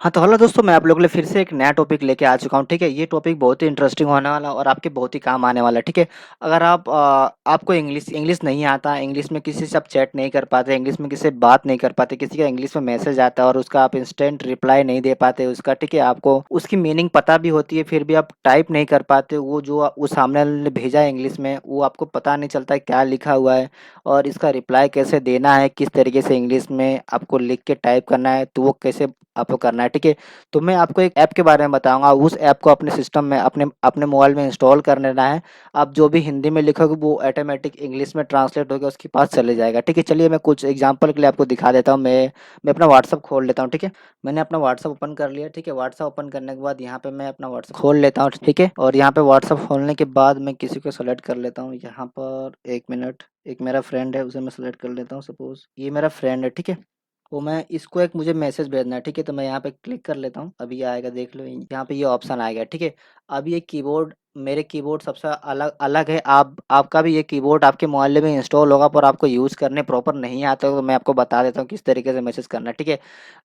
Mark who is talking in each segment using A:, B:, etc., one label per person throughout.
A: हाँ, तो हेलो दोस्तों, मैं आप लोगों के लिए फिर से एक नया टॉपिक लेके आ चुका हूँ, ठीक है? ये टॉपिक बहुत ही इंटरेस्टिंग होने वाला है और आपके बहुत ही काम आने वाला है, ठीक है? अगर आपको इंग्लिश इंग्लिश नहीं आता, इंग्लिश में किसी से आप चैट नहीं कर पाते, इंग्लिश में किसी से बात नहीं कर पाते, किसी का इंग्लिश में मैसेज आता है और उसका आप इंस्टेंट रिप्लाई नहीं दे पाते उसका, ठीक है? आपको उसकी मीनिंग पता भी होती है, फिर भी आप टाइप नहीं कर पाते, वो जो वो सामने वाले ने भेजा है इंग्लिश में, वो आपको पता नहीं चलता है क्या लिखा हुआ है और इसका रिप्लाई कैसे देना है, किस तरीके से इंग्लिश में आपको लिख के टाइप करना है, तो वो कैसे आपको करना है, ठीक है? तो मैं आपको एक ऐप के बारे में बताऊँगा, उस ऐप को अपने सिस्टम में अपने अपने मोबाइल में इंस्टॉल कर लेना है। आप जो भी हिंदी में लिखोगे वो ऑटोमेटिक इंग्लिश में ट्रांसलेट होके उसके पास चले जाएगा, ठीक है? चलिए मैं कुछ एग्ज़ाम्पल के लिए आपको दिखा देता हूँ। मैं अपना व्हाट्सएप खोल लेता हूँ, ठीक है? मैंने अपना व्हाट्सएप ओपन कर लिया, ठीक है? व्हाट्सएप ओपन करने के बाद यहाँ पे मैं अपना व्हाट्सएप खोल लेता हूँ, ठीक है? और यहाँ पे व्हाट्सएप खोलने के बाद मैं किसी को सेलेक्ट कर लेता हूँ। यहाँ पर 1 मिनट, एक मेरा फ्रेंड है, उसे मैं सेलेक्ट कर लेता हूँ। सपोज़ ये मेरा फ्रेंड है, ठीक है? तो मैं इसको एक मुझे मैसेज भेजना है, ठीक है? तो मैं यहाँ पे क्लिक कर लेता हूँ, अभी आएगा देख लो, यहाँ पे ये ऑप्शन आएगा, ठीक है? अब ये कीबोर्ड मेरे कीबोर्ड सबसे अलग अलग है, आपका भी ये कीबोर्ड आपके मोबाइल में इंस्टॉल होगा पर आपको यूज़ करने प्रॉपर नहीं आता तो मैं आपको बता देता हूँ किस तरीके से मैसेज करना है, ठीक है?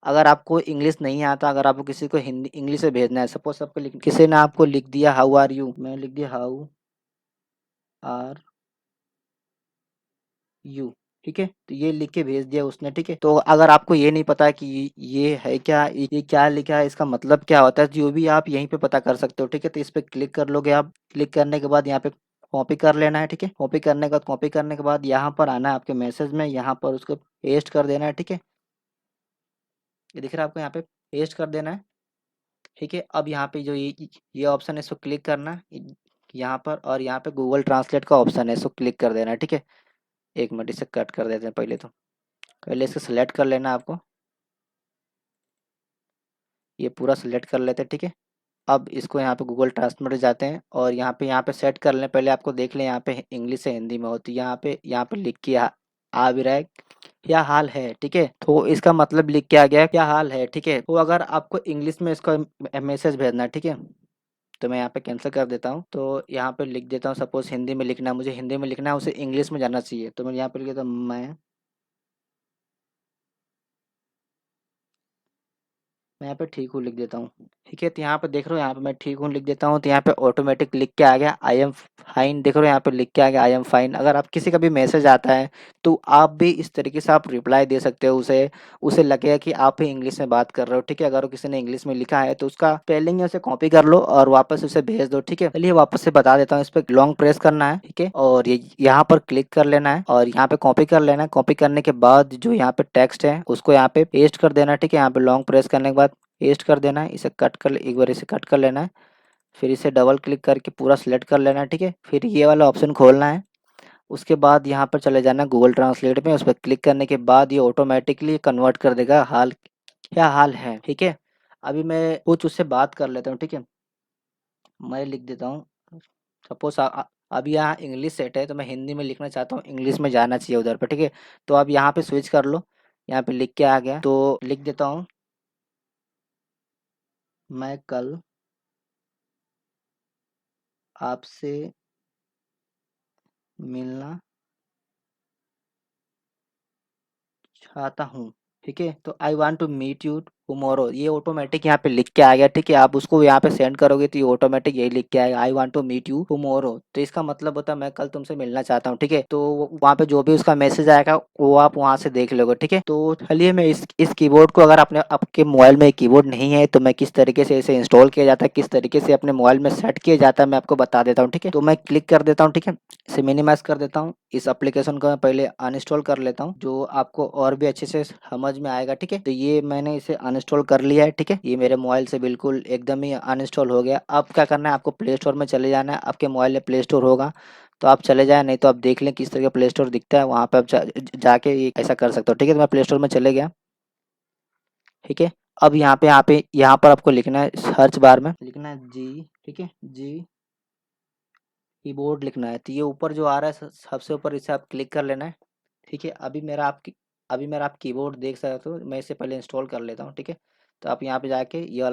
A: अगर आपको इंग्लिश नहीं आता, अगर आपको किसी को हिंदी इंग्लिश में भेजना है, सपोज़ आपको किसी ने आपको लिख दिया हाउ आर यू, मैंने लिख दिया हाउ आर यू, ठीक है? तो ये लिख के भेज दिया उसने, ठीक है? तो अगर आपको ये नहीं पता कि ये है क्या, ये क्या लिखा है, इसका मतलब क्या होता है, जो भी आप यहीं पे पता कर सकते हो, ठीक है? तो इस पे क्लिक कर लोगे आप, क्लिक करने के बाद यहाँ पे कॉपी कर लेना है, ठीक है? कॉपी करने के बाद यहाँ पर आना है आपके मैसेज में, यहाँ पर उसको पेस्ट कर देना है, ठीक है? ये दिख रहा है आपको, यहाँ पे पेस्ट कर देना है, ठीक है? अब यहाँ पे जो ये ऑप्शन है इसको क्लिक करना है यहाँ पर और यहाँ पे गूगल ट्रांसलेट का ऑप्शन है, इसको क्लिक कर देना है, ठीक है? 1 मिनट इसे कट कर देते हैं पहले तो। पहले इसे सेलेक्ट कर लेना है आपको, ये पूरा सेलेक्ट कर लेते हैं, ठीक है? अब इसको यहाँ पे गूगल ट्रांसलेट जाते हैं और यहाँ पे सेट कर लें, पहले आपको देख लें यहाँ पे इंग्लिश से हिंदी में होती है, यहाँ पे लिख के आ भी रहा है, क्या हाल है, ठीक है? तो इसका मतलब लिख के आ गया है, क्या हाल है, ठीक है? तो अगर आपको इंग्लिश में इसका मैसेज भेजना है, ठीक है? तो मैं यहाँ पे कैंसिल कर देता हूँ, तो यहाँ पे लिख देता हूँ, सपोज़ हिंदी में लिखना है, मुझे हिंदी में लिखना है, उसे इंग्लिश में जाना चाहिए, तो मैं यहाँ पे लिख देता हूँ मैं यहाँ पे ठीक हूँ लिख देता हूँ, ठीक है? तो यहाँ पे देख रहे हो, यहाँ पे मैं ठीक हूँ लिख देता हूँ, तो यहाँ पे ऑटोमेटिक लिख के आ गया आई एम फाइन, देख रहे हो यहाँ पे लिख के आ गया आई एम फाइन। अगर आप किसी का भी मैसेज आता है तो आप भी इस तरीके से आप रिप्लाई दे सकते हो, उसे उसे लगेगा कि आप ही इंग्लिश में बात कर रहे हो, ठीक है? अगर वो किसी ने इंग्लिश में लिखा है तो उसका स्पेलिंग है उसे कॉपी कर लो और वापस उसे भेज दो, ठीक है? चलिए वापस से बता देता हूँ, इस पे लॉन्ग प्रेस करना है, ठीक है? और ये यहाँ पर क्लिक कर लेना है और यहाँ पे कॉपी कर लेना है, कॉपी करने के बाद जो यहाँ पे टेक्स्ट है उसको यहाँ पे पेस्ट कर देना है, ठीक है? यहाँ पे लॉन्ग प्रेस करने के बाद पेस्ट कर देना है, इसे कट कर एक बार इसे कट कर लेना है, फिर इसे डबल क्लिक करके पूरा सिलेक्ट कर लेना है, ठीक है? फिर ये वाला ऑप्शन खोलना है, उसके बाद यहाँ पर चले जाना है गूगल ट्रांसलेट में, उस पर क्लिक करने के बाद ये ऑटोमेटिकली कन्वर्ट कर देगा हाल क्या हाल है, ठीक है? अभी मैं कुछ उससे बात कर लेता हूँ, ठीक है? मैं लिख देता हूँ, सपोज़ अभी यहाँ इंग्लिश सेट है तो मैं हिंदी में लिखना चाहता हूँ, इंग्लिश में जाना चाहिए उधर पे, ठीक है? तो अब यहाँ पे स्विच कर लो, यहाँ पे लिख के आ गया, तो लिख देता हूँ, मैं कल आपसे मिलना चाहता हूँ, ठीक है? तो I want to meet you tomorrow, ये ऑटोमेटिक यहाँ पे लिख के आ गया, ठीक है? आप उसको यहाँ पे सेंड करोगे तो ये ऑटोमेटिक यही लिख के आएगा, I want to meet you tomorrow, तो इसका मतलब होता है मैं कल तुमसे मिलना चाहता हूँ, ठीक है? तो वहाँ पे जो भी उसका मैसेज आएगा वो आप वहाँ से देख लोगे, ठीक है? तो चलिए मैं इस कीबोर्ड को, अगर अपने आपके मोबाइल में कीबोर्ड नहीं है तो मैं किस तरीके से इसे इंस्टॉल किया जाता है, किस तरीके से अपने मोबाइल में सेट किया जाता है, मैं आपको बता देता हूँ, ठीक है? तो मैं क्लिक कर देता हूँ, ठीक है? इसे मिनिमाइज़ कर देता हूँ। इस एप्लीकेशन को मैं पहले अनइंस्टॉल कर लेता हूँ, जो आपको और भी अच्छे से समझ में आएगा, ठीक है? तो ये मैंने इसे अनइंस्टॉल कर लिया है, ठीक है? ये मेरे मोबाइल से बिल्कुल एकदम ही अनइंस्टॉल हो गया। अब क्या करना है, आपको प्ले स्टोर में चले जाना है, आपके मोबाइल में प्ले स्टोर होगा, तो आप चले जाएँ, नहीं तो आप देख लें किस तरह का प्ले स्टोर दिखता है, वहाँ पे आप जाके ये ऐसा कर सकते हो, ठीक है? तो मैं प्ले स्टोर में चले गया, ठीक है? अब यहाँ पर आपको लिखना है, सर्च बार में लिखना है जी, ठीक है? जी कीबोर्ड लिखना है, तो ये ऊपर जो आ रहा है सबसे ऊपर, इसे आप क्लिक कर लेना है, ठीक है? अभी मेरा आप कीबोर्ड देख सकते हो, मैं इसे पहले इंस्टॉल कर लेता हूँ, ठीक है? तो आप यहाँ पे जाके ये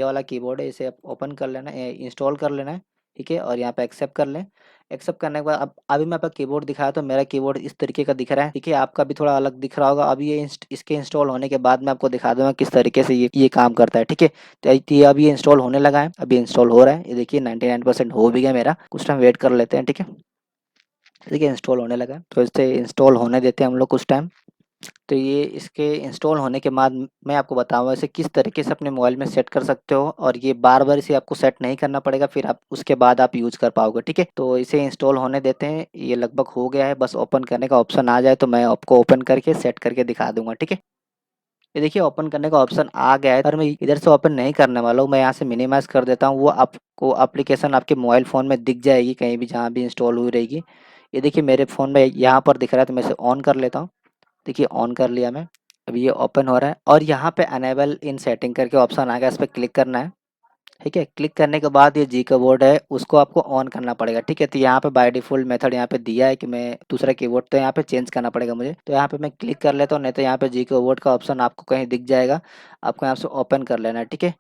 A: वाला कीबोर्ड है, इसे आप ओपन कर लेना है, इंस्टॉल कर लेना है, ठीक है? और यहाँ पे एक्सेप्ट कर लें। एक्सेप्ट करने के बाद अब अभी मैं आपको कीबोर्ड दिखाया तो मेरा कीबोर्ड इस तरीके का दिख रहा है, ठीक है? आपका भी थोड़ा अलग दिख रहा होगा। अभी ये इसके इंस्टॉल होने के बाद मैं आपको दिखा दूँगा किस तरीके से ये काम करता है, ठीक है? तो ये अभी ये इंस्टॉल होने लगा है, अभी इंस्टॉल हो रहा है। ये देखिए 99% हो भी गया मेरा। कुछ टाइम वेट कर लेते हैं, ठीक है? देखिए इंस्टॉल होने लगा है, तो इसे इंस्टॉल होने देते हैं हम लोग कुछ टाइम। तो ये इसके इंस्टॉल होने के बाद मैं आपको बताऊँगा इसे किस तरीके से अपने मोबाइल में सेट कर सकते हो, और ये बार-बार इसे आपको सेट नहीं करना पड़ेगा, फिर आप उसके बाद आप यूज़ कर पाओगे, ठीक है? तो इसे इंस्टॉल होने देते हैं, ये लगभग हो गया है, बस ओपन करने का ऑप्शन आ जाए तो मैं आपको ओपन करके सेट करके दिखा दूँगा, ठीक है? ये देखिए ओपन करने का ऑप्शन आ गया है, पर मैं इधर से ओपन नहीं करने वाला हूँ, मैं यहाँ से मिनिमाइज़ कर देता हूँ, वो आपको एप्लीकेशन आपके मोबाइल फ़ोन में दिख जाएगी कहीं भी जहाँ भी इंस्टॉल हुई रहेगी। ये देखिए मेरे फ़ोन में यहाँ पर दिख रहा है, तो मैं इसे ऑन कर लेता हूँ। देखिए ऑन कर लिया मैं। अभी ये ओपन हो रहा है और यहाँ पे अनेबल इन सेटिंग करके ऑप्शन आ गया, इस पे क्लिक करना है, ठीक है? क्लिक करने के बाद ये जी कीबोर्ड है उसको आपको ऑन करना पड़ेगा, ठीक है? तो यहाँ पे बाय डिफ़ॉल्ट मेथड यहाँ पे दिया है कि मैं दूसरा कीबोर्ड, तो यहाँ पे चेंज करना पड़ेगा मुझे। तो यहाँ पे मैं क्लिक कर लेता हूँ, नहीं तो यहाँ पे जी कीबोर्ड का ऑप्शन आपको कहीं दिख जाएगा, आपको यहाँ से ओपन कर लेना है, ठीक है?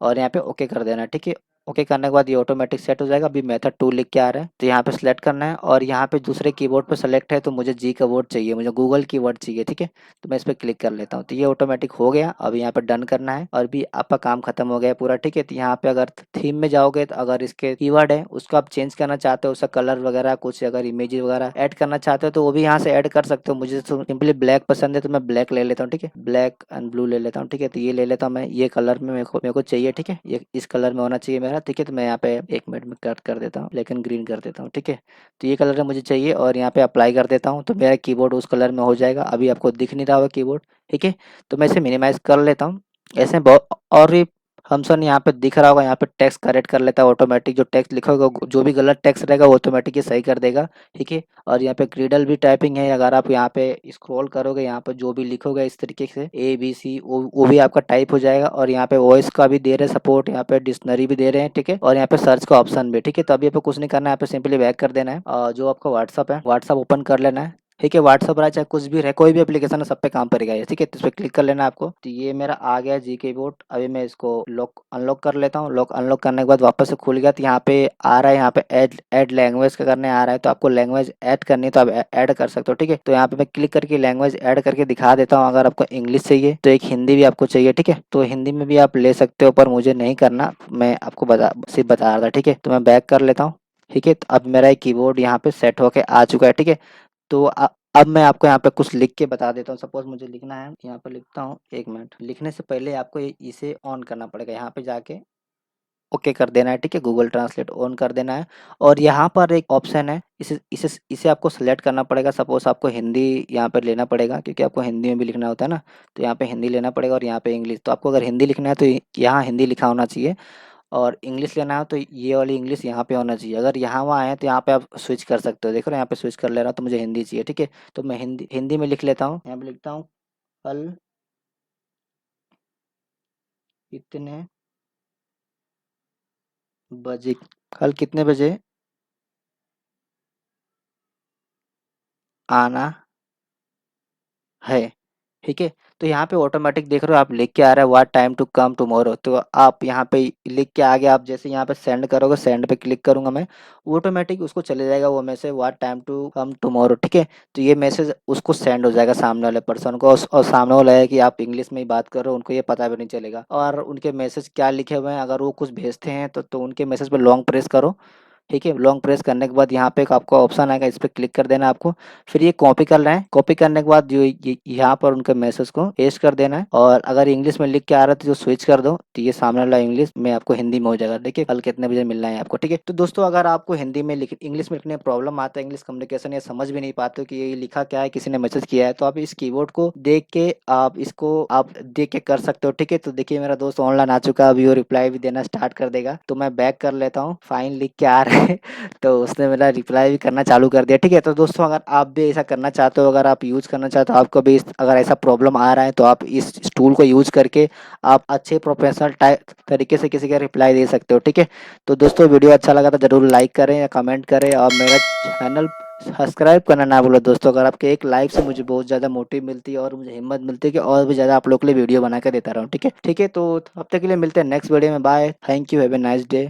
A: और यहाँ पे ओके कर देना है, ठीक है? ओके करने के बाद ये ऑटोमेटिक सेट हो जाएगा। अभी मेथड 2 लिख के आ रहा है, तो यहाँ पे सेलेक्ट करना है और यहाँ पे दूसरे कीबोर्ड पे सेलेक्ट है तो मुझे जी कीबोर्ड चाहिए, मुझे गूगल कीवर्ड चाहिए, ठीक है? तो मैं इस पे क्लिक कर लेता हूँ, तो ये ऑटोमेटिक हो गया। अब यहाँ पे डन करना है और भी आपका काम खत्म हो गया है पूरा, ठीक है? तो यहाँ पे अगर थीम में जाओगे तो अगर इसके कीवर्ड है उसको आप चेंज करना चाहते हो, उसका कलर वगैरह कुछ अगर इमेज वगैरह ऐड करना चाहते हो तो वो भी यहाँ से ऐड कर सकते हो। मुझे तो सिंपली ब्लैक पसंद है तो मैं ब्लैक ले लेता हूँ, ठीक है? ब्लैक एंड ब्लू ले लेता हूँ, ठीक है? तो ये ले लेता हूँ मैं, ये कलर में मेरे को चाहिए, ठीक है? ये इस कलर में होना चाहिए मेरा, ठीक है? तो मैं यहाँ पे 1 मिनट में कट कर देता हूँ, लेकिन ग्रीन कर देता हूँ, ठीक है? तो ये कलर मुझे चाहिए और यहाँ पे अप्लाई कर देता हूँ, तो मेरा कीबोर्ड उस कलर में हो जाएगा। अभी आपको दिख नहीं रहा होगा कीबोर्ड, ठीक है? तो मैं इसे मिनिमाइज़ कर लेता हूँ। ऐसे बहुत और भी फंक्शन यहाँ पे दिख रहा होगा, यहाँ पे टेक्स्ट करेक्ट कर लेता है ऑटोमेटिक, जो टेक्स्ट लिखा होगा जो भी गलत टेक्स्ट रहेगा वो ऑटोमेटिक ही सही कर देगा, ठीक है? और यहाँ पे क्रीडल भी टाइपिंग है, अगर आप यहाँ पे स्क्रॉल करोगे यहाँ पे जो भी लिखोगे इस तरीके से ए बी सी वो भी आपका टाइप हो जाएगा। और यहाँ पे वॉइस का भी दे रहे हैं सपोर्ट, यहाँ पे डिक्शनरी भी दे रहे हैं, ठीक है? और यहाँ पे सर्च का ऑप्शन भी, ठीक है? तो अभी आपको कुछ नहीं करना है, यहाँ पे सिंपली बैक कर देना है और जो आपका व्हाट्सअप है व्हाट्सअप ओपन कर लेना है, ठीक है? व्हाट्सअप रहा चाहे कुछ भी रहे, कोई भी एप्लीकेशन है सब पे काम करेगा ये, ठीक है? तो इस पे क्लिक कर लेना है आपको। तो ये मेरा आ गया जी कीबोर्ड। अभी मैं इसको लॉक अनलॉक कर लेता हूँ। लॉक अनलॉक करने के बाद वापस से खुल गया, तो यहाँ पे आ रहा है, यहाँ पे ऐड लैंग्वेज का करने आ रहा है, तो आपको लैंग्वेज ऐड करनी है तो आप ऐड कर सकते हो, ठीक है? तो यहाँ पे मैं क्लिक करके लैंग्वेज ऐड करके दिखा देता हूँ। अगर आपको इंग्लिश चाहिए तो एक हिंदी भी आपको चाहिए, ठीक है? तो हिंदी में भी आप ले सकते हो, पर मुझे नहीं करना, मैं आपको सिर्फ बता रहा था, ठीक है? तो मैं बैक कर लेता हूँ, ठीक है? तो अब मेरा एक कीबोर्ड यहाँ पे सेट होके आ चुका है, ठीक है? तो अब मैं आपको यहाँ पे कुछ लिख के बता देता हूँ। सपोज़ मुझे लिखना है, यहाँ पे लिखता हूँ, 1 मिनट। लिखने से पहले आपको इसे ऑन करना पड़ेगा, यहाँ पे जाके ओके कर देना है, ठीक है? गूगल ट्रांसलेट ऑन कर देना है और यहाँ पर एक ऑप्शन है, इसे आपको सेलेक्ट करना पड़ेगा। सपोज़ आपको हिंदी यहाँ पे लेना पड़ेगा, क्योंकि आपको हिंदी में भी लिखना होता है ना, तो यहाँ पे हिंदी लेना पड़ेगा और यहाँ पे इंग्लिश। तो आपको अगर हिंदी लिखना है तो यहाँ हिंदी लिखा होना चाहिए, और इंग्लिश लेना हो तो ये वाली इंग्लिश यहाँ पे होना चाहिए। अगर यहाँ-वहाँ है तो यहाँ पे आप स्विच कर सकते हो। देख रहे हो यहाँ पे स्विच कर ले रहा हूँ, तो मुझे हिंदी चाहिए, ठीक है? तो मैं हिंदी हिंदी में लिख लेता हूँ। यहाँ पे लिखता हूँ, कल कितने बजे, कल कितने बजे आना है, ठीक है? तो यहाँ पे ऑटोमेटिक देख रहे हो आप लिख के आ रहा है, what time to come tomorrow, तो आप यहाँ पे लिख के आ गया। आप जैसे यहाँ पे सेंड करोगे, सेंड पे क्लिक करूँगा मैं, ऑटोमेटिक उसको चले जाएगा वो message, what time to come tomorrow, ठीक है? तो ये मैसेज उसको सेंड हो जाएगा सामने वाले पर्सन को, और सामने वाला है कि आप इंग्लिश में ही बात कर रहे हो, उनको ये पता भी नहीं चलेगा। और उनके मैसेज क्या लिखे हुए हैं, अगर वो कुछ भेजते हैं तो उनके मैसेज पे लॉन्ग प्रेस करो, ठीक है? लॉन्ग प्रेस करने के बाद यहाँ पे एक आपको ऑप्शन आएगा, इस पे क्लिक कर देना है आपको। फिर ये कॉपी करना है, कॉपी करने के बाद जो ये यहाँ पर उनके मैसेज को पेस्ट कर देना है, और अगर इंग्लिश में लिख के आ रहा है तो जो स्विच कर दो, तो ये सामने वाला इंग्लिश में आपको हिंदी में हो जाएगा। देखिए कल कितने बजे मिलना है आपको, ठीक है? तो दोस्तों अगर आपको हिंदी में लिख इंग्लिश में लिखने में प्रॉब्लम आता है, इंग्लिश कम्युनिकेशन या समझ भी नहीं पाते हो कि ये लिखा क्या है, किसी ने मैसेज किया है, तो आप इस कीबोर्ड को देख के आप देख के कर सकते हो, ठीक है? तो देखिए मेरा दोस्त ऑनलाइन आ चुका है, अभी वो रिप्लाई भी देना स्टार्ट कर देगा, तो मैं बैक कर लेता हूँ। फाइन लिख के आ रहा है तो उसने मेरा रिप्लाई भी करना चालू कर दिया, ठीक है? तो दोस्तों अगर आप भी ऐसा करना चाहते हो, अगर आप यूज़ करना चाहते हो, आपको भी अगर ऐसा प्रॉब्लम आ रहा है, तो आप इस टूल को यूज़ करके आप अच्छे प्रोफेशनल तरीके से किसी का रिप्लाई दे सकते हो, ठीक है? तो दोस्तों वीडियो अच्छा लगा तो ज़रूर लाइक करें या कमेंट करें, और मेरा चैनल सब्सक्राइब करना ना भूलो दोस्तों। अगर आपके एक लाइक से मुझे बहुत ज़्यादा मोटिव मिलती है और मुझे हिम्मत मिलती है कि और भी ज़्यादा आप लोग के लिए वीडियो बना के देता रहूँ, ठीक है? ठीक है, तो तब तक के लिए मिलते हैं नेक्स्ट वीडियो में। Bye, thank you, have a nice day.